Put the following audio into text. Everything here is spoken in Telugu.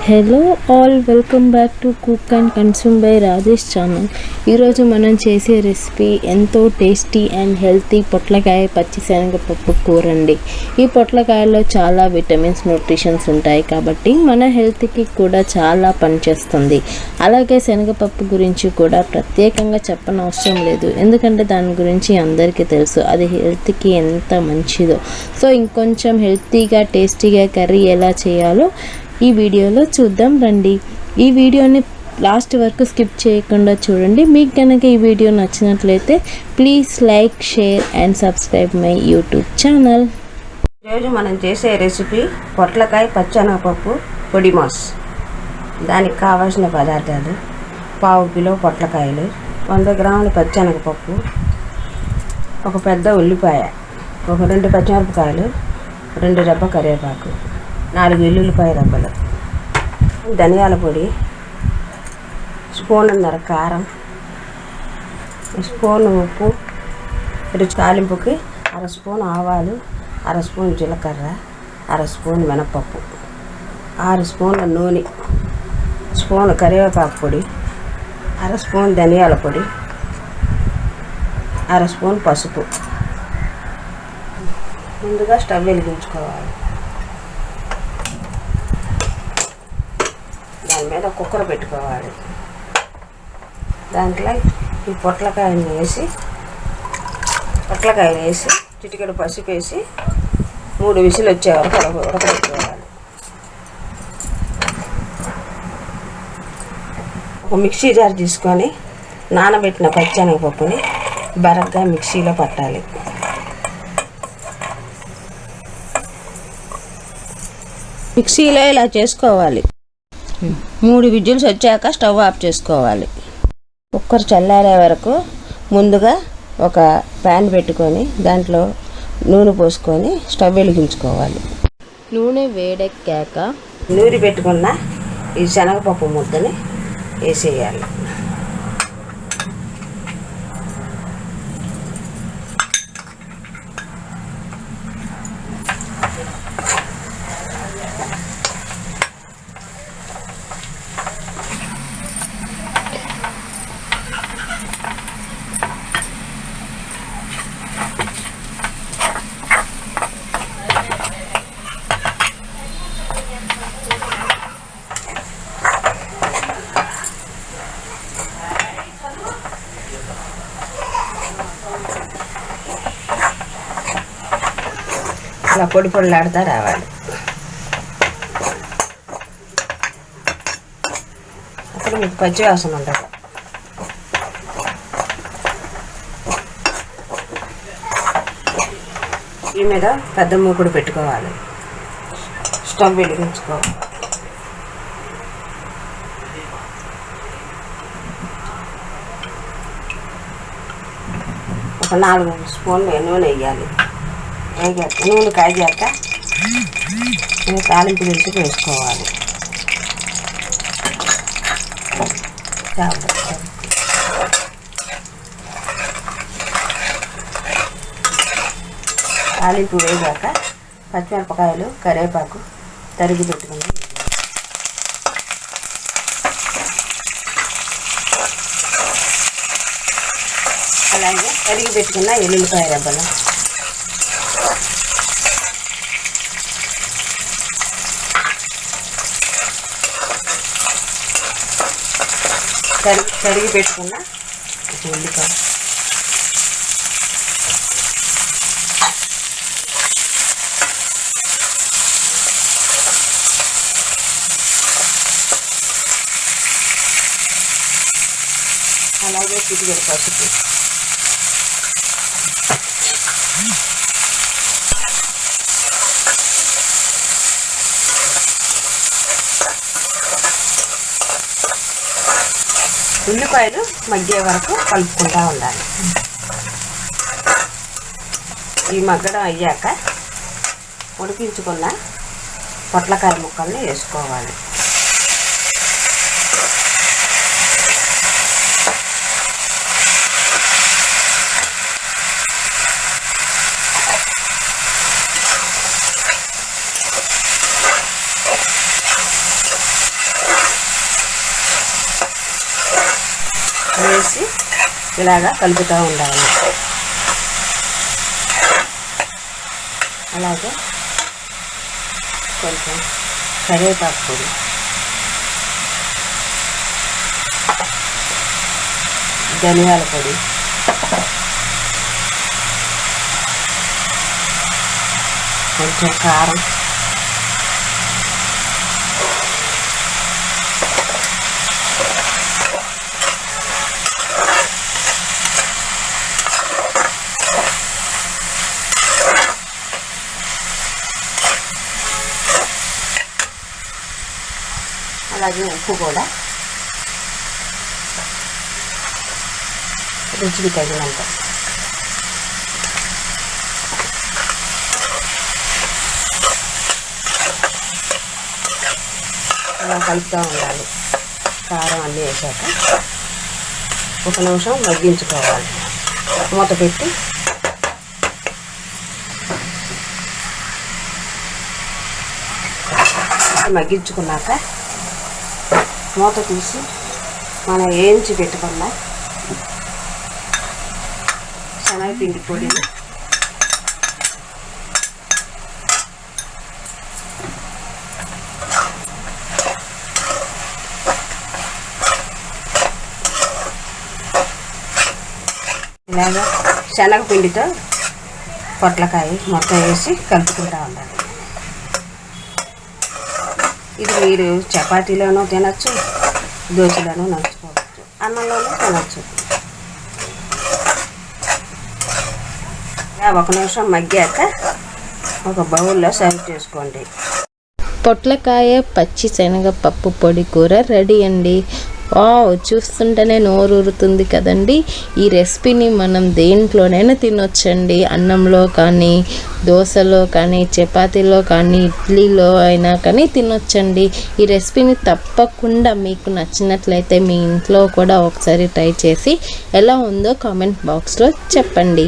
Hello all, welcome back to cook and consume by Rajesh channel. ఈరోజు మనం చేసే రెసిపీ ఎంతో టేస్టీ అండ్ హెల్తీ పొట్లకాయ పచ్చిశనగపప్పు కూర అండి. ఈ పొట్లకాయలో చాలా విటమిన్స్, న్యూట్రిషన్స్ ఉంటాయి కాబట్టి మన హెల్త్కి కూడా చాలా పనిచేస్తుంది. అలాగే శనగపప్పు గురించి కూడా ప్రత్యేకంగా చెప్పనవసరం లేదు, ఎందుకంటే దాని గురించి అందరికీ తెలుసు అది హెల్త్కి ఎంత మంచిదో. సో ఇంకొంచెం హెల్తీగా టేస్టీగా కర్రీ ఎలా చేయాలో ఈ వీడియోలో చూద్దాం రండి. ఈ వీడియోని లాస్ట్ వరకు స్కిప్ చేయకుండా చూడండి. మీకు కనుక ఈ వీడియో నచ్చినట్లయితే please like, share and subscribe my YouTube channel. ఈరోజు మనం చేసే రెసిపీ పొట్లకాయ పచ్చెనగపప్పు పొడి మాస్. దానికి కావాల్సిన పదార్థాలు: 1/2 కిలో పొట్లకాయలు, 100 గ్రాముల పచ్చెనగపప్పు, ఒక పెద్ద ఉల్లిపాయ, ఒక 2 పచ్చిమిరపకాయలు, 2 రెబ్బ కరివేపాకు, 4 వెల్లుల్లిపాయ రెబ్బలు, ధనియాల పొడి, స్పూన్నర కారం, స్పూన్ ఉప్పు, రుచి తాలింపుకి 1/2 స్పూన్ ఆవాలు, 1/2 స్పూన్ జీలకర్ర, 1/2 స్పూన్ మినపప్పు, 6 స్పూన్ల నూనె, స్పూన్ కరివేపాకు పొడి, 1/2 స్పూన్ ధనియాల పొడి, 1/2 స్పూన్ పసుపు. ముందుగా స్టవ్ వెలిగించుకోవాలి. దాని మీద కుక్కర్ పెట్టుకోవాలి. దాంట్లో ఈ పొట్లకాయలు వేసి చిటికెడు పసుపు వేసి 3 విజిల్ వచ్చే వరకు ఉడకబెట్టుకోవాలి. ఒక మిక్సీ జార్ తీసుకొని నానబెట్టిన పచ్చెనగపప్పుని బరగ్గా మిక్సీలో పట్టాలి. మిక్సీలో ఇలా చేసుకోవాలి. 3 విజిల్స్ వచ్చాక స్టవ్ ఆఫ్ చేసుకోవాలి. కుక్కర్ చల్లారే వరకు ముందుగా ఒక ప్యాన్ పెట్టుకొని దాంట్లో నూనె పోసుకొని స్టవ్ వెలిగించుకోవాలి. నూనె వేడెక్కాక నూనె పెట్టుకున్న ఈ శనగపప్పు ముద్దని వేసేయాలి. ఇలా పొడి పొడిలాడుతూ రావాలి. అప్పుడు మీకు పచ్చి వాసన ఉండదు. ఈ మీద పెద్ద మూకుడు పెట్టుకోవాలి. స్టవ్ వెలిగించుకోవాలి. ఒక 4 స్పూన్లు నూనె వేయాలి. నూనె కాగాక తాలింపు దినుసులు వేసుకోవాలి. తాలింపు వేగాక పచ్చిమిరపకాయలు, కరివేపాకు తరిగి పెట్టుకుని అలాగే తరిగి పెట్టుకున్న ఎల్లుల్లిపాయ రెబ్బలు, తరిగి పెట్టుకున్న ఉల్లిపాయ, అలాగే చిటికెడు పసుపు, ఉల్లిపాయలు మగ్గే వరకు కలుపుకుంటూ ఉండాలి. ఈ మగ్గడం అయ్యాక ఉడికించుకున్న పొట్లకాయ ముక్కల్ని వేసుకోవాలి. వేసి ఇలాగా కలుపుతూ ఉండాలి. అలాగే కొంచెం కరివేపాకు పొడి, ధనియాల పొడి, కొంచెం కారం, అలాగే ఉప్పు కూడా రుచికి తగినంత. అలా కలుపుతూ ఉండాలి. కారం అన్నీ వేసాక 1 నిమిషం మగ్గించుకోవాలి. మూత పెట్టి మగ్గించుకున్నాక మూత తీసి మనం వేయించి పెట్టుకున్న శనగపిండి పొడిని ఇలాగా శనగపిండితో పొట్లకాయ మొత్తం వేసి కలుపుకుంటూ ఉండాలి. ఇది మీరు చపాతీలోనూ తినచ్చు, దోశలోనూ నంచుకోవచ్చు, అన్నంలోనూ తినచ్చు. 1 నిమిషం మగ్గాక ఒక బౌల్లో సర్వ్ చేసుకోండి. పొట్లకాయ పచ్చి శనగపప్పు పొడి కూర రెడీ అండి. వావ్, చూస్తుంటేనే నోరూరుతుంది కదండి. ఈ రెసిపీని మనం దేంట్లోనైనా తినొచ్చండి. అన్నంలో కానీ, దోశలో కానీ, చపాతీలో కానీ, ఇడ్లీలో అయినా కానీ తినొచ్చండి. ఈ రెసిపీని తప్పకుండా మీకు నచ్చినట్లయితే మీ ఇంట్లో కూడా ఒకసారి ట్రై చేసి ఎలా ఉందో కామెంట్ బాక్స్లో చెప్పండి.